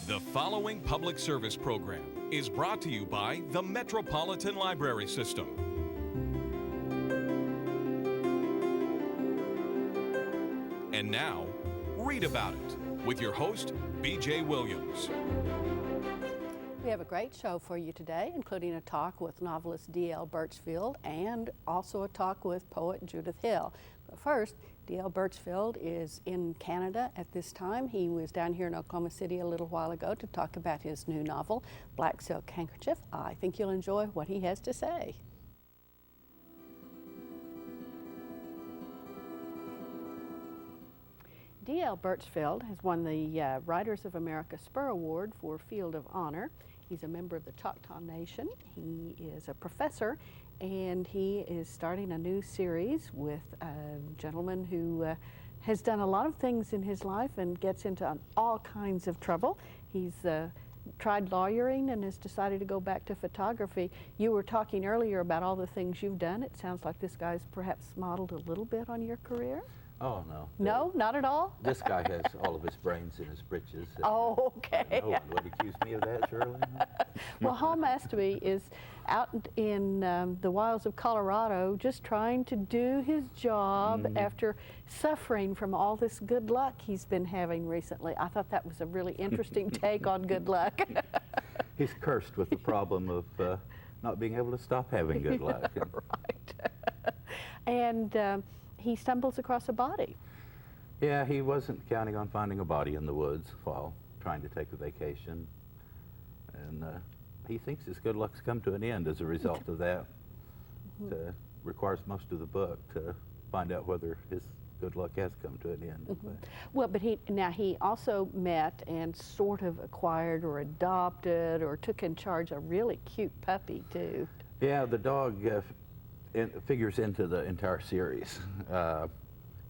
The following public service program is brought to you by the Metropolitan Library System. And now, Read About It with your host, B.J. Williams. We have a great show for you today, including a talk with novelist D.L. Birchfield and also a talk with poet Judith Hill. But first, D.L. Birchfield is in Canada at this time. He was down here in Oklahoma City a little while ago to talk about his new novel, Black Silk Handkerchief. I think you'll enjoy what he has to say. D.L. Birchfield has won the Writers of America Spur Award for Field of Honor. He's a member of the Choctaw Nation. He is a professor, and he is starting a new series with a gentleman who has done a lot of things in his life and gets into all kinds of trouble. He's tried lawyering and has decided to go back to photography. You were talking earlier about all the things you've done. It sounds like this guy's perhaps modeled a little bit on your career. Oh, no. No, not at all? This guy has all of his brains in his britches. Oh, okay. No one would accuse me of that, surely. Well, Hal Mastaby is out in the wilds of Colorado just trying to do his job after suffering from all this good luck he's been having recently. I thought that was a really interesting take on good luck. He's cursed with the problem of not being able to stop having good luck. Right. And he stumbles across a body. Yeah, he wasn't counting on finding a body in the woods while trying to take a vacation. And he thinks his good luck's come to an end as a result of that. It requires most of the book to find out whether his good luck has come to an end. Well, but he also met and sort of acquired or adopted or took in charge a really cute puppy, too. Yeah, the dog figures into the entire series.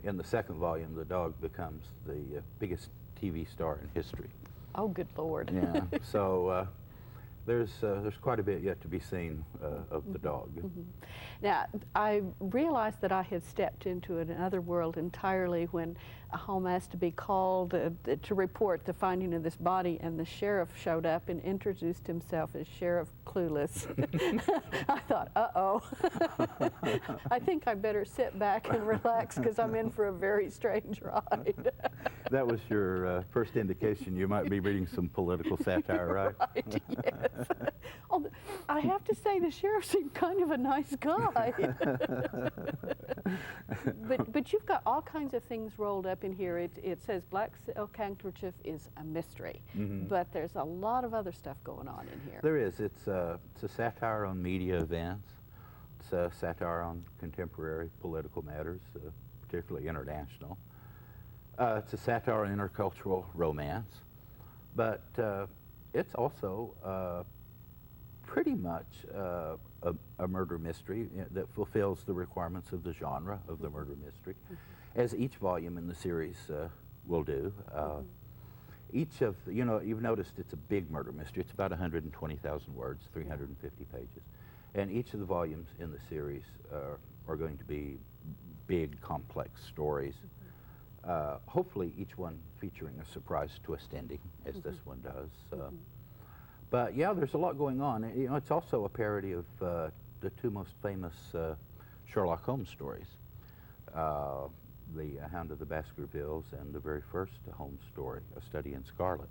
In the second volume, the dog becomes the biggest TV star in history. Oh, good Lord. Yeah, so there's quite a bit yet to be seen of the dog. Now, I realized that I had stepped into another world entirely when a home has to be called to report the finding of this body, and the sheriff showed up and introduced himself as Sheriff Clueless. I thought, uh-oh. I think I better sit back and relax because I'm in for a very strange ride. That was your first indication you might be reading some political satire, right? Right, yes. Oh, I have to say the sheriff seemed kind of a nice guy. But you've got all kinds of things rolled up in here. It says Black Silk Handkerchief is a mystery, but there's a lot of other stuff going on in here. There is. It's a satire on media events. It's a satire on contemporary political matters, particularly international. It's a satire on intercultural romance, but it's also pretty much a murder mystery that fulfills the requirements of the genre of the murder mystery, as each volume in the series will do. Each of, you've noticed it's a big murder mystery. It's about 120,000 words, 350 pages. And each of the volumes in the series are going to be big, complex stories. Hopefully each one featuring a surprise twist ending, as this one does. But yeah, there's a lot going on. It's also a parody of the two most famous Sherlock Holmes stories, The Hound of the Baskervilles and the very first Holmes story, A Study in Scarlet.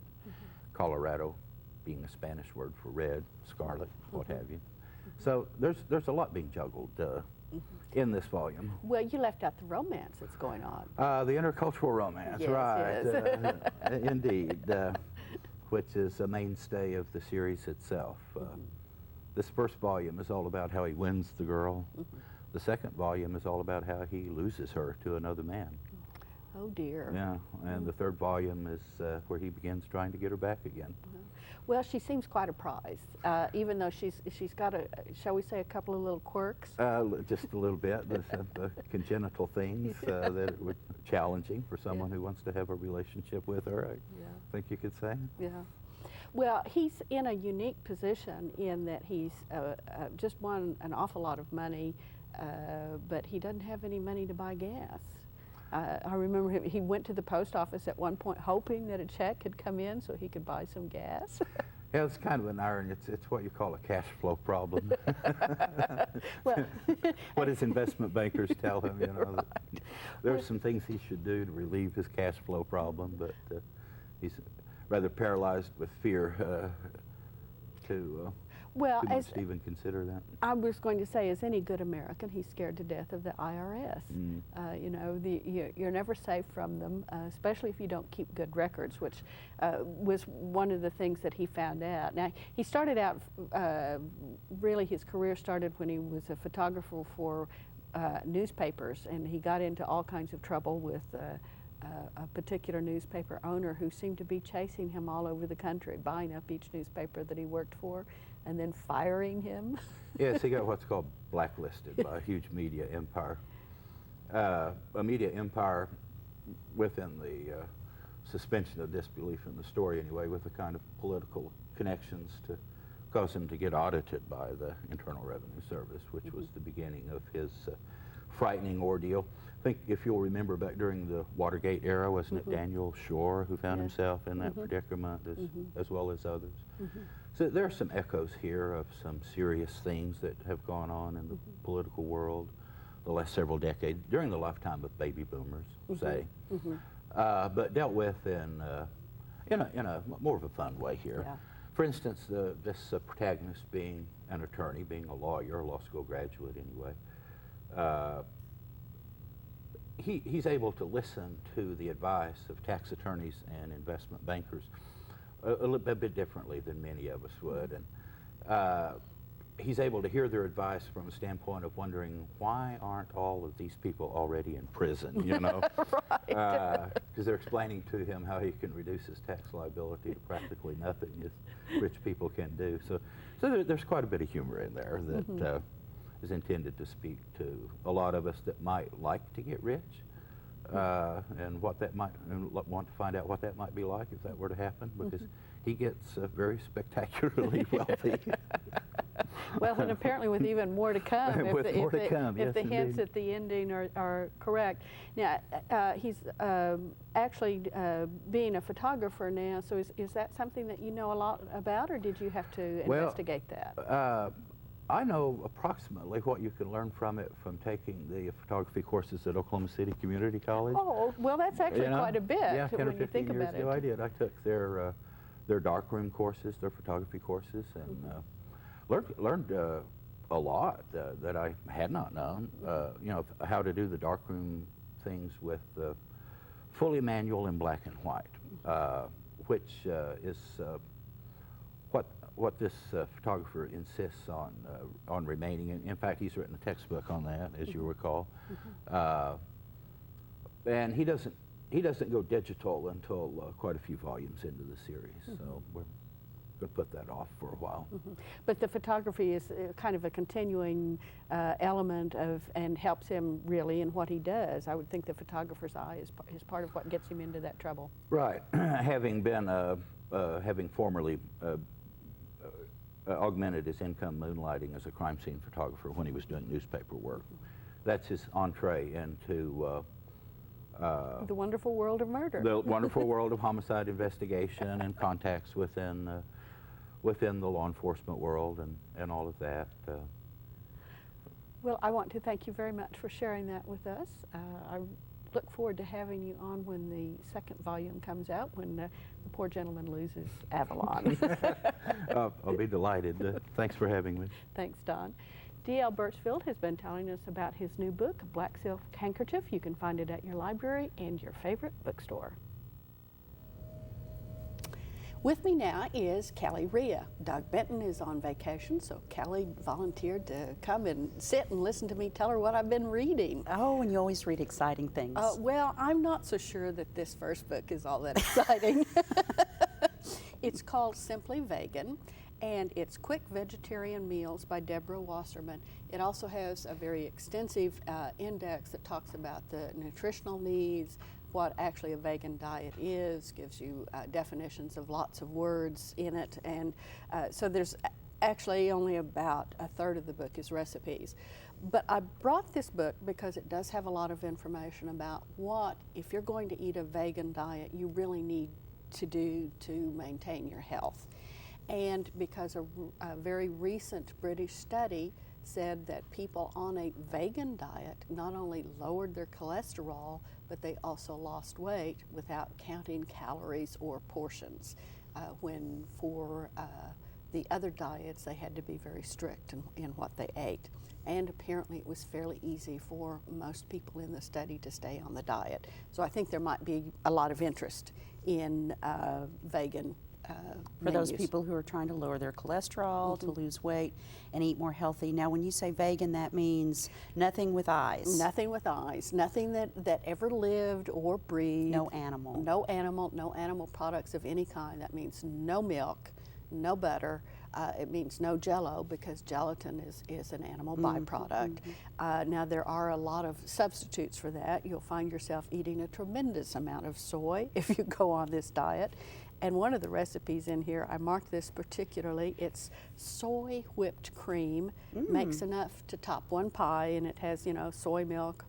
Colorado being a Spanish word for red, scarlet, what have you. So there's a lot being juggled in this volume. Well, you left out the romance that's going on. The intercultural romance, yes, right. Yes. Indeed, which is a mainstay of the series itself. This first volume is all about how he wins the girl. The second volume is all about how he loses her to another man. Oh, dear. Yeah, and the third volume is where he begins trying to get her back again. Well, she seems quite a prize, even though she's got shall we say, a couple of little quirks? Just a little bit. The congenital things that were challenging for someone who wants to have a relationship with her, I think you could say. Yeah. Well, he's in a unique position in that he's just won an awful lot of money, but he doesn't have any money to buy gas. I remember he went to the post office at one point hoping that a check had come in so he could buy some gas. Yeah, it's kind of an irony. It's what you call a cash flow problem. Well, what his investment bankers tell him, you know. Right. That there's some things he should do to relieve his cash flow problem, but he's rather paralyzed with fear to as even consider that. I was going to say, as any good American, he's scared to death of the IRS. You know, you're never safe from them, especially if you don't keep good records, which was one of the things that he found out. Now, he started out, really his career started when he was a photographer for newspapers, and he got into all kinds of trouble with a particular newspaper owner who seemed to be chasing him all over the country, buying up each newspaper that he worked for, and then firing him. Yes, he got what's called blacklisted by a huge media empire. A media empire within the suspension of disbelief in the story anyway, with the kind of political connections to cause him to get audited by the Internal Revenue Service, which was the beginning of his frightening ordeal. I think if you'll remember back during the Watergate era, wasn't it Daniel Shore who found himself in that predicament as well as others? So there are some echoes here of some serious things that have gone on in the political world the last several decades, during the lifetime of baby boomers, say, but dealt with in a more of a fun way here. Yeah. For instance, this protagonist being an attorney, being a lawyer, a law school graduate anyway, he's able to listen to the advice of tax attorneys and investment bankers a bit differently than many of us would. And he's able to hear their advice from a standpoint of wondering, why aren't all of these people already in prison, you know? Because they're explaining to him how he can reduce his tax liability to practically nothing, as rich people can do. So there's quite a bit of humor in there that is intended to speak to a lot of us that might like to get rich, and what that might, and want to find out what that might be like if that were to happen, because he gets very spectacularly wealthy. Well, and apparently with even more to come, if the hints at the ending are correct. Now, he's actually being a photographer now, so is that something that you know a lot about, or did you have to investigate that? I know approximately what you can learn from it from taking the photography courses at Oklahoma City Community College. Oh, well, that's actually quite a bit yeah, 10 or when you 15 think years about ago it. I did. I took their darkroom courses, their photography courses, and learned a lot that I had not known. You know, how to do the darkroom things with fully manual in black and white, which is what this photographer insists on remaining. In fact, he's written a textbook on that, as you recall. And he doesn't go digital until quite a few volumes into the series. So we're going to put that off for a while. But the photography is kind of a continuing element of, and helps him really in what he does. I would think the photographer's eye is part of what gets him into that trouble. Right. Having formerly augmented his income moonlighting as a crime scene photographer when he was doing newspaper work. That's his entree into the wonderful world of murder. The wonderful world of homicide investigation and contacts within the law enforcement world and all of that. Well, I want to thank you very much for sharing that with us. I look forward to having you on when the second volume comes out, when the poor gentleman loses Avalon. I'll be delighted. Thanks for having me. Thanks, Don. D.L. Birchfield has been telling us about his new book, Black Silk Handkerchief. You can find it at your library and your favorite bookstore. With me now is Callie Rhea. Doug Benton is on vacation, so Callie volunteered to come and sit and listen to me tell her what I've been reading. Oh, and you always read exciting things. Well, I'm not so sure that this first book is all that exciting. It's called Simply Vegan, and it's Quick Vegetarian Meals by Deborah Wasserman. It also has a very extensive index that talks about the nutritional needs, what actually a vegan diet is, gives you definitions of lots of words in it, and so there's Actually, only about a third of the book is recipes. But I brought this book because it does have a lot of information about what, if you're going to eat a vegan diet, you really need to do to maintain your health. And because a very recent British study said that people on a vegan diet not only lowered their cholesterol, but they also lost weight without counting calories or portions. When for the other diets, they had to be very strict in what they ate. And apparently it was fairly easy for most people in the study to stay on the diet. So I think there might be a lot of interest in vegan For those menus. people who are trying to lower their cholesterol, to lose weight, and eat more healthy. Now, when you say vegan, that means nothing with eyes. Nothing with eyes, nothing that ever lived or breathed. No animal. No animal products of any kind. That means no milk, no butter. It means no Jell-O, because gelatin is an animal byproduct. Now, there are a lot of substitutes for that. You'll find yourself eating a tremendous amount of soy if you go on this diet. And one of the recipes in here, I marked this particularly, it's soy whipped cream, makes enough to top one pie, and it has, soy milk,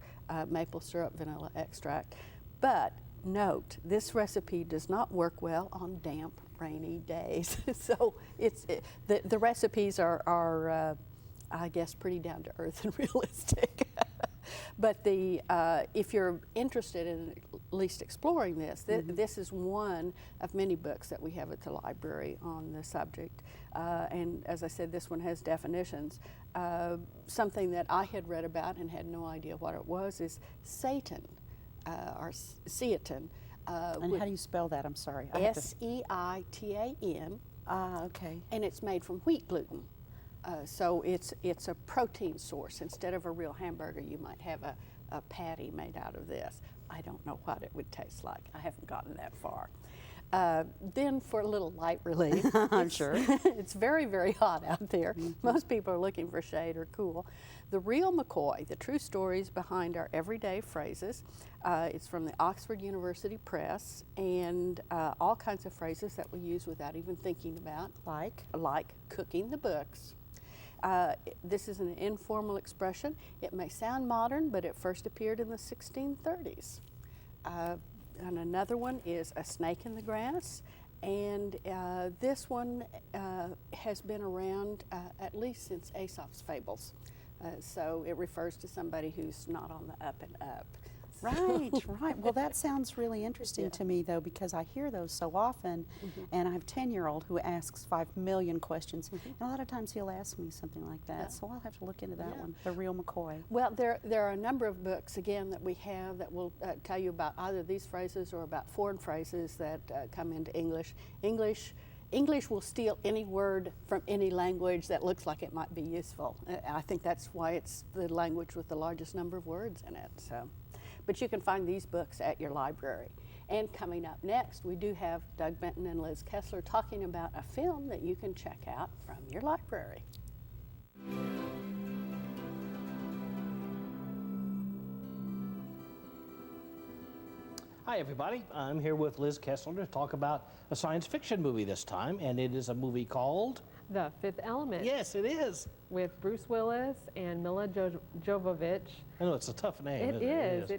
maple syrup, vanilla extract. But note, this recipe does not work well on damp, rainy days. So the recipes are I guess, pretty down to earth and realistic. But if you're interested in at least exploring this, this is one of many books that we have at the library on the subject. And as I said, this one has definitions. Something that I had read about and had no idea what it was is seitan, or seitan. And how do you spell that? I'm sorry. S-E-I-T-A-N. Okay. And it's made from wheat gluten. So it's a protein source. Instead of a real hamburger, you might have a patty made out of this. I don't know what it would taste like. I haven't gotten that far. Then for a little light relief, I'm sure. It's very, very hot out there. Most people are looking for shade or cool. The Real McCoy, the true stories behind our everyday phrases. It's from the Oxford University Press, and all kinds of phrases that we use without even thinking about. Like cooking the books. This is an informal expression. It may sound modern, but it first appeared in the 1630s. And another one is a snake in the grass. And this one has been around at least since Aesop's Fables. So it refers to somebody who's not on the up and up. Right, right. Well, that sounds really interesting to me, though, because I hear those so often, and I have a 10-year-old who asks 5 million questions, and a lot of times he'll ask me something like that, so I'll have to look into that one, The Real McCoy. Well, there are a number of books, again, that we have that will tell you about either these phrases or about foreign phrases that come into English. English will steal any word from any language that looks like it might be useful. I think that's why it's the language with the largest number of words in it. So. But you can find these books at your library. And coming up next, we do have Doug Benton and Liz Kessler talking about a film that you can check out from your library. Hi everybody, I'm here with Liz Kessler to talk about a science fiction movie this time, and it is a movie called... The Fifth Element. Yes, it is. With Bruce Willis and Mila Jovovich. I know it's a tough name. It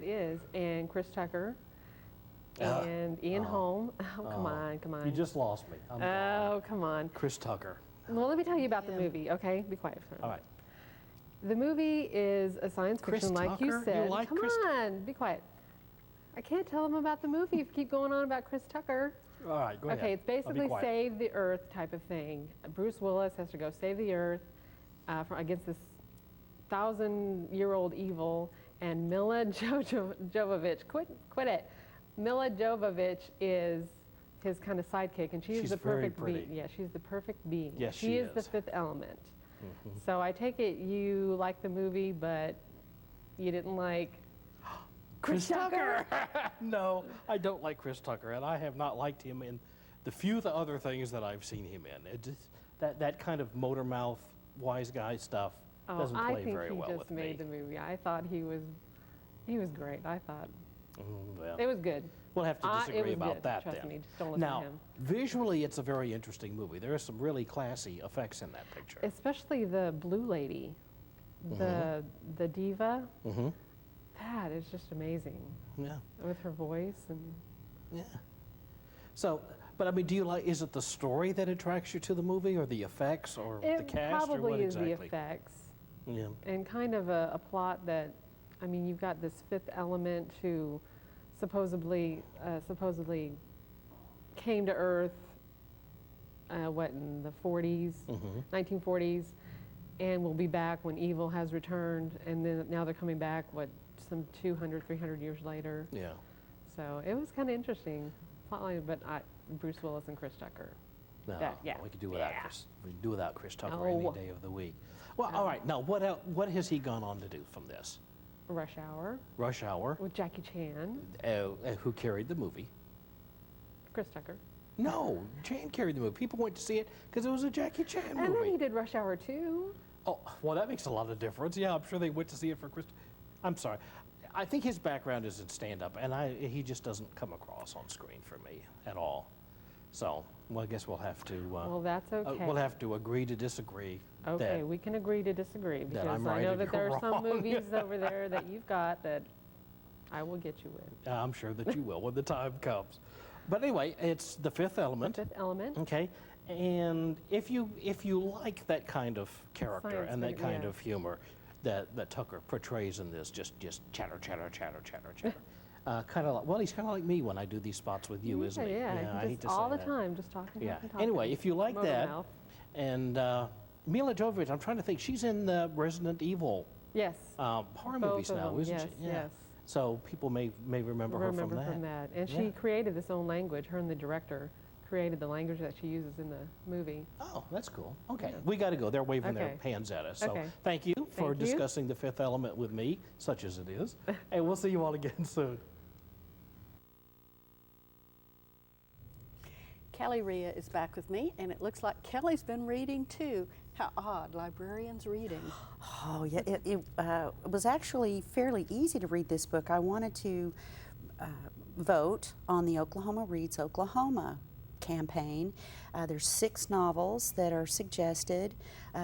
is. And Chris Tucker. And Ian Holm. Oh, come on. You just lost me. Come on. Chris Tucker. Well, let me tell you about the movie, okay? Be quiet for a minute. All right. The movie is a science fiction, like you said. You like come on, be quiet. I can't tell them about the movie if you keep going on about Chris Tucker. All right, go ahead. Okay, it's basically save the Earth type of thing. Bruce Willis has to go save the Earth against this 1,000-year-old evil, and Mila Jovovich, quit it. Mila Jovovich is his kind of sidekick, and she's the perfect being. Yeah, she's the perfect being. Yes, she is the fifth element. So I take it you like the movie, but you didn't like Chris Tucker? No, I don't like Chris Tucker, and I have not liked him in the few other things that I've seen him in. It just, that kind of motor mouth, wise guy stuff doesn't play very well with me. I think he just made the movie. I thought he was great. I thought. Well, It was good. we'll have to It disagree was about good. that Trust then. me, just don't listen Now, to him. visually, it's a very interesting movie. There are some really classy effects in that picture. Especially the blue lady, the diva. Mm-hmm. That is just amazing Yeah, with her voice and. yeah. So, but I mean, do you like? Is it the story that attracts you to the movie, or the effects, or the It cast, or probably what is exactly? the effects Yeah. and kind of a plot that, I mean, you've got this fifth element who supposedly came to Earth, what, in the 40s, 1940s, and will be back when evil has returned, and then now they're coming back, what, some 200, 300 years later. Yeah. So it was kind of interesting plotline, but Bruce Willis and Chris Tucker. No, Yeah. we could do without Chris. We could do without Chris Tucker No. any day of the week. Well, all right. Now, what has he gone on to do from this? Rush Hour Rush Hour. with Jackie Chan, Who carried the movie? Chris Tucker. No, Chan carried the movie. People went to see it because it was a Jackie Chan And then movie. he did Rush Hour 2. Oh, well, that makes a lot of difference. Yeah, I'm sure they went to see it for Chris. I'm sorry. I think his background is in stand-up, and he just doesn't come across on screen for me at all. So, well, I guess we'll have to. Well, that's okay. We'll have to agree to disagree. Okay, we can agree to disagree because I'm I right know and that there you're are some wrong. movies over there that you've got that I will get you with. I'm sure that you will when the time comes. But anyway, it's The Fifth Element. Fifth Element. Okay, and if you like that kind of character Science and that fiction, kind yeah. of humor that Tucker portrays in this, just chatter, chatter, chatter, chatter, chatter. Kind of like, well, he's kind of like me when I do these spots with you, isn't he? Yeah, I he hate just to all say the that. time, just talking, Yeah. talking, talking. Anyway, if you like Motor that, mouth. and Mila Jovovich, I'm trying to think, she's in the Resident Evil Yes. horror Both movies of now, them, isn't yes, she? yes. So people may remember her from that. And Yeah. she created this own language. Her and the director created the language that she uses in the movie. Oh, that's cool. Okay, we got to go. They're waving their Okay. hands at us. So Okay. thank you for Thank you. discussing The Fifth Element with me, such as it is. And we'll see you all again soon. Kelly Rhea is back with me, and it looks like Kelly's been reading too. How odd, librarians reading. Oh, yeah, it was actually fairly easy to read this book. I wanted to vote on the Oklahoma Reads Oklahoma campaign. There's 6 novels that are suggested.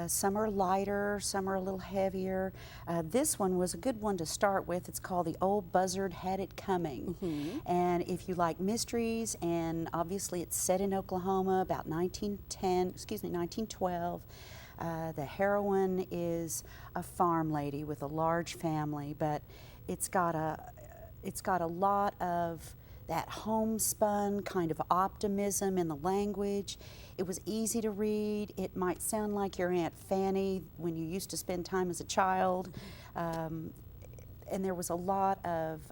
Some are lighter, some are a little heavier. This one was a good one to start with. It's called The Old Buzzard Had It Coming. And if you like mysteries, and obviously it's set in Oklahoma about 1912. The heroine is a farm lady with a large family, but it's got a lot of that homespun kind of optimism in the language. It was easy to read. It might sound like your Aunt Fanny when you used to spend time as a child. And there was a lot of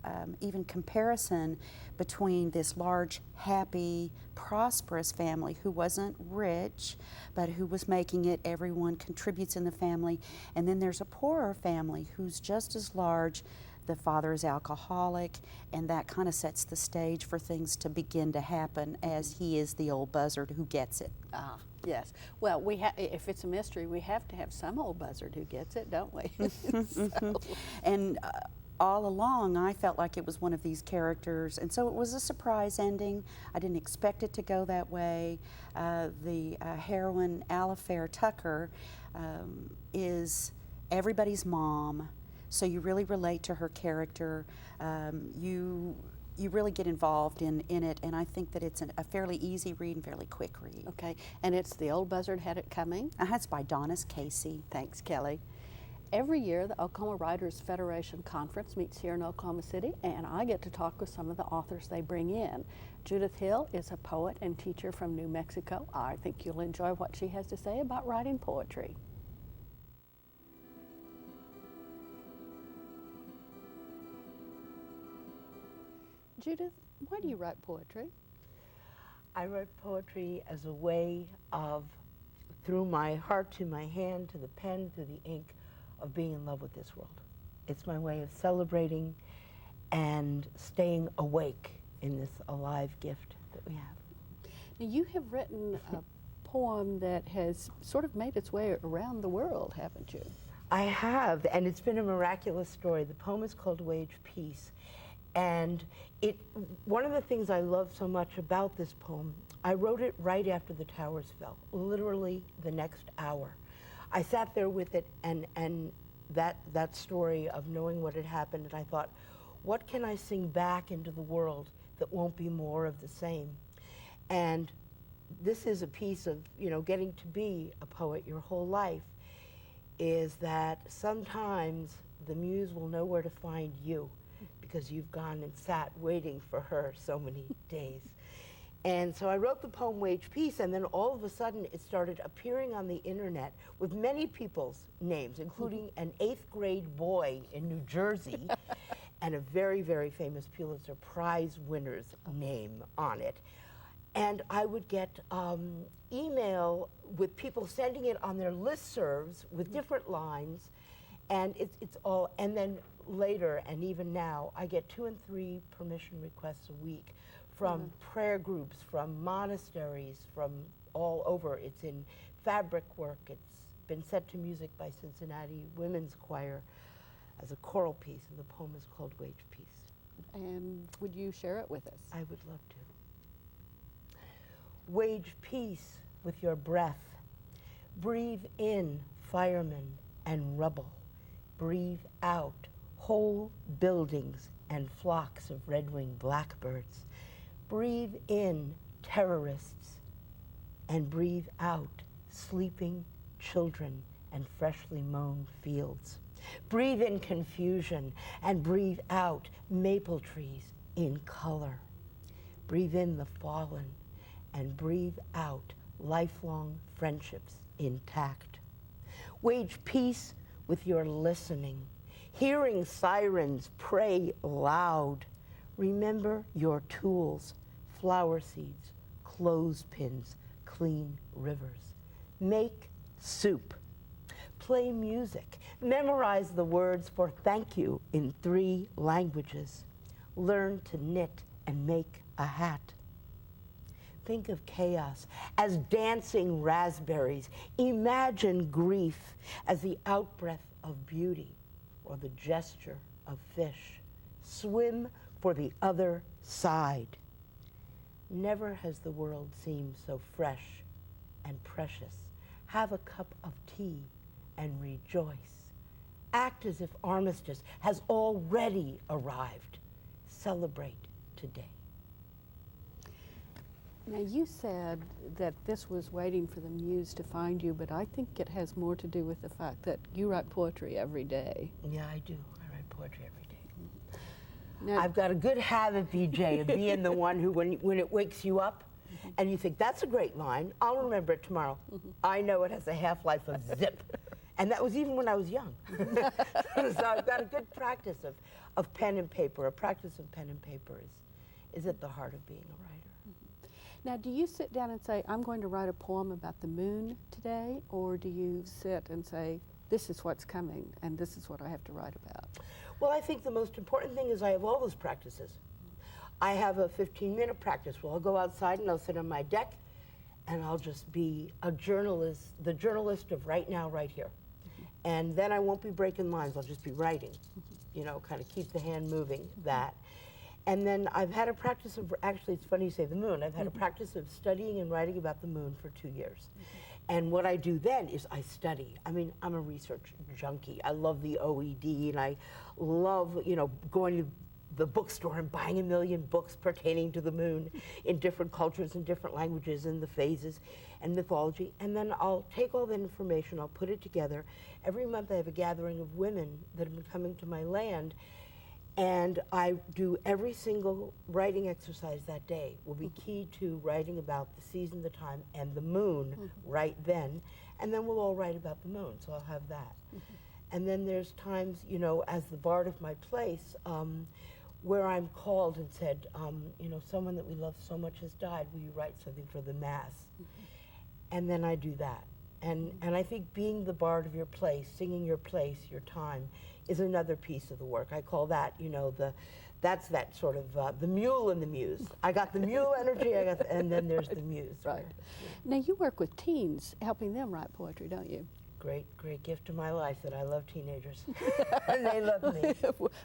even comparison between this large, happy, prosperous family who wasn't rich, but who was making it. Everyone contributes in the family. And then there's a poorer family who's just as large. The father is alcoholic, and that kind of sets the stage for things to begin to happen as he is the old buzzard who gets it. Ah, yes. Well, if it's a mystery, we have to have some old buzzard who gets it, don't we? So. And all along, I felt like it was one of these characters, and so it was a surprise ending. I didn't expect it to go that way. The heroine, Alifair Tucker, is everybody's mom, so you really relate to her character. You really get involved in it, and I think that it's a fairly easy read and fairly quick read. Okay, and it's The Old Buzzard Had It Coming. It's by Donis Casey. Thanks, Kelly. Every year, the Oklahoma Writers Federation Conference meets here in Oklahoma City, and I get to talk with some of the authors they bring in. Judith Hill is a poet and teacher from New Mexico. I think you'll enjoy what she has to say about writing poetry. Judith, why do you write poetry? I write poetry as a way of, through my heart to my hand, to the pen, to the ink, of being in love with this world. It's my way of celebrating and staying awake in this alive gift that we have. Now, you have written a poem that has sort of made its way around the world, haven't you? I have, and it's been a miraculous story. The poem is called Wage Peace, And one of the things I love so much about this poem, I wrote it right after the towers fell, literally the next hour. I sat there with it and that story of knowing what had happened, and I thought, what can I sing back into the world that won't be more of the same? And this is a piece of, getting to be a poet your whole life, is that sometimes the muse will know where to find you because you've gone and sat waiting for her so many days. And so I wrote the poem Wage Peace, and then all of a sudden it started appearing on the internet with many people's names, including an 8th grade boy in New Jersey and a very, very famous Pulitzer Prize winner's name on it. And I would get email with people sending it on their listservs with different lines, and it's all, and then later, and even now, I get 2 and 3 permission requests a week from prayer groups, from monasteries, from all over. It's in fabric work. It's been set to music by Cincinnati Women's Choir as a choral piece, and the poem is called Wage Peace. And would you share it with us? I would love to. Wage peace with your breath. Breathe in firemen and rubble. Breathe out whole buildings and flocks of red-winged blackbirds. Breathe in terrorists and breathe out sleeping children and freshly mown fields. Breathe in confusion and breathe out maple trees in color. Breathe in the fallen and breathe out lifelong friendships intact. Wage peace with your listening. Hearing sirens, pray loud. Remember your tools, flower seeds, clothespins, clean rivers. Make soup. Play music. Memorize the words for thank you in 3 languages. Learn to knit and make a hat. Think of chaos as dancing raspberries. Imagine grief as the outbreath of beauty or the gesture of fish. Swim for the other side. Never has the world seemed so fresh and precious. Have a cup of tea and rejoice. Act as if armistice has already arrived. Celebrate today. Now, you said that this was waiting for the muse to find you, but I think it has more to do with the fact that you write poetry every day. Yeah, I do. I write poetry every day. Now, I've got a good habit, BJ, of being the one who, when it wakes you up, and you think, that's a great line, I'll remember it tomorrow. I know it has a half-life of zip. And that was even when I was young. So I've got a good practice of pen and paper. A practice of pen and paper is at the heart of being a writer. now, do you sit down and say, I'm going to write a poem about the moon today, or do you sit and say, this is what's coming, and this is what I have to write about? Well, I think the most important thing is I have all those practices. I have a 15-minute practice where I'll go outside and I'll sit on my deck and I'll just be a journalist, the journalist of right now, right here. And then I won't be breaking lines, I'll just be writing, kind of keep the hand moving, that. And then I've had a practice of, actually it's funny you say the moon, I've had a practice of studying and writing about the moon for 2 years. And what I do then is I study. I mean, I'm a research junkie. I love the OED, and I love, going to the bookstore and buying a million books pertaining to the moon in different cultures and different languages and the phases and mythology. And then I'll take all that information, I'll put it together. Every month I have a gathering of women that have been coming to my land, and I do every single writing exercise that day will be key to writing about the season, the time, and the moon right then. And then we'll all write about the moon, so I'll have that. And then there's times, as the bard of my place, where I'm called and said, someone that we love so much has died, will you write something for the mass? And then I do that. And I think being the bard of your place, singing your place, your time, is another piece of the work. I call that, that's that sort of, the mule and the muse. I got the mule energy, and then there's the muse. Right. Now, you work with teens, helping them write poetry, don't you? great gift to my life that I love teenagers and they love me.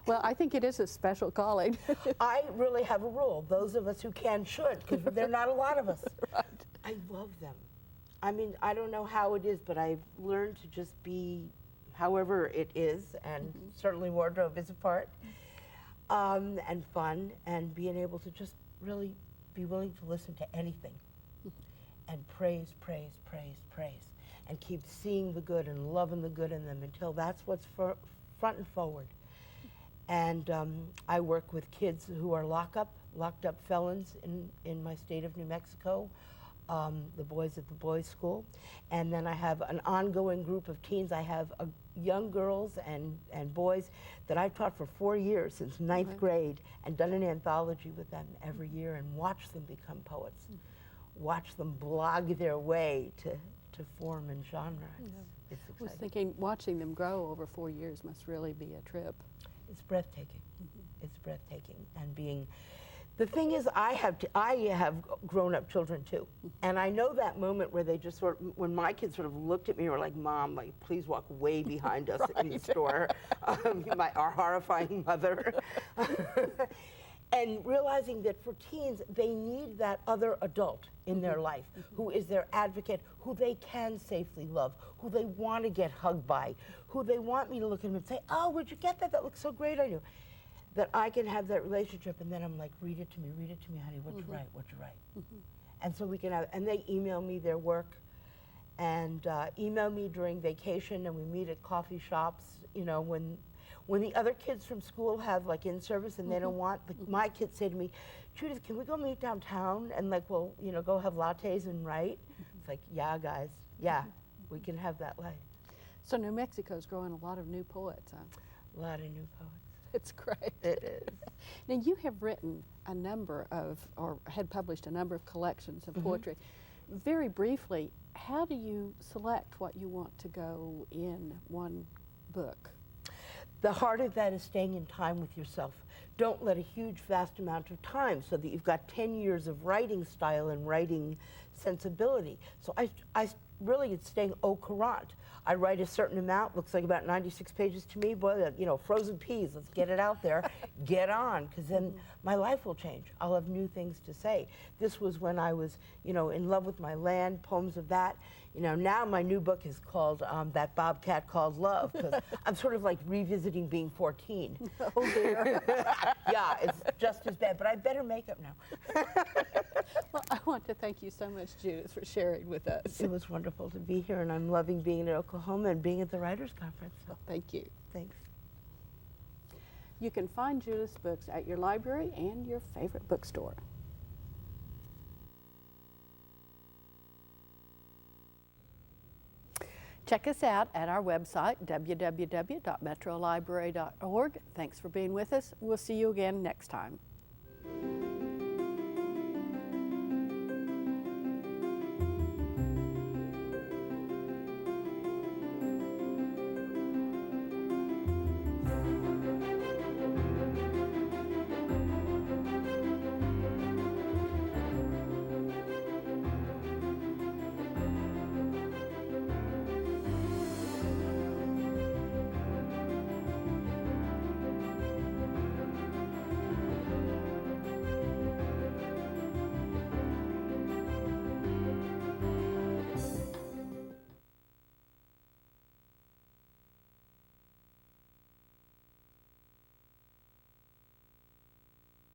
Well, I think it is a special calling. I really have a rule. Those of us who can should, because there are not a lot of us. Right. I love them. I mean, I don't know how it is, but I've learned to just be however it is, and certainly wardrobe is a part, and fun, and being able to just really be willing to listen to anything and praise, praise, praise, praise, and keep seeing the good and loving the good in them until that's what's front and forward. And I work with kids who are locked up felons in my state of New Mexico, the boys at the boys' school. And then I have an ongoing group of teens. I have young girls and boys that I've taught for 4 years, since ninth grade, and done an anthology with them every year and watched them become poets. Watch them blog their way to form and genre. It's I was exciting. thinking, watching them grow over 4 years must really be a trip. It's breathtaking. It's breathtaking. And the thing is, I have grown-up children too, and I know that moment where they just when my kids sort of looked at me and were like, "Mom, like, please walk way behind us in the store," our horrifying mother. And realizing that for teens, they need that other adult in their life who is their advocate, who they can safely love, who they want to get hugged by, who they want me to look at them and say, "Oh, where'd you get that? That looks so great on you." That I can have that relationship, and then I'm like, read it to me, honey, what you write, what you write. And so we can have, and they email me their work, and email me during vacation, and we meet at coffee shops, you know, when the other kids from school have like in-service and they don't want, my kids say to me, "Judith, can we go meet downtown and like, well, you know, go have lattes and write?" It's like, yeah, guys, yeah, we can have that life. So New Mexico's growing a lot of new poets, huh? A lot of new poets. It's great. It is. Now, you have written a number of, or had published a number of collections of poetry. Very briefly, how do you select what you want to go in one book? The heart of that is staying in time with yourself. Don't let a huge, vast amount of time so that you've got 10 years of writing style and writing sensibility. So I really, it's staying au courant. I write a certain amount, looks like about 96 pages to me. Boy, you know, frozen peas, let's get it out there. Get on, because then my life will change. I'll have new things to say. This was when I was, you know, in love with my land, poems of that. You know, now my new book is called That Bobcat Called Love, because I'm sort of like revisiting being 14. Oh dear. Yeah, it's just as bad, but I have better makeup now. Well, I want to thank you so much, Judith, for sharing with us. It was wonderful to be here, and I'm loving being in Oklahoma and being at the Writers' Conference. So Thank you. thanks. You can find Judith's books at your library and your favorite bookstore. Check us out at our website, www.metrolibrary.org. Thanks for being with us. We'll see you again next time.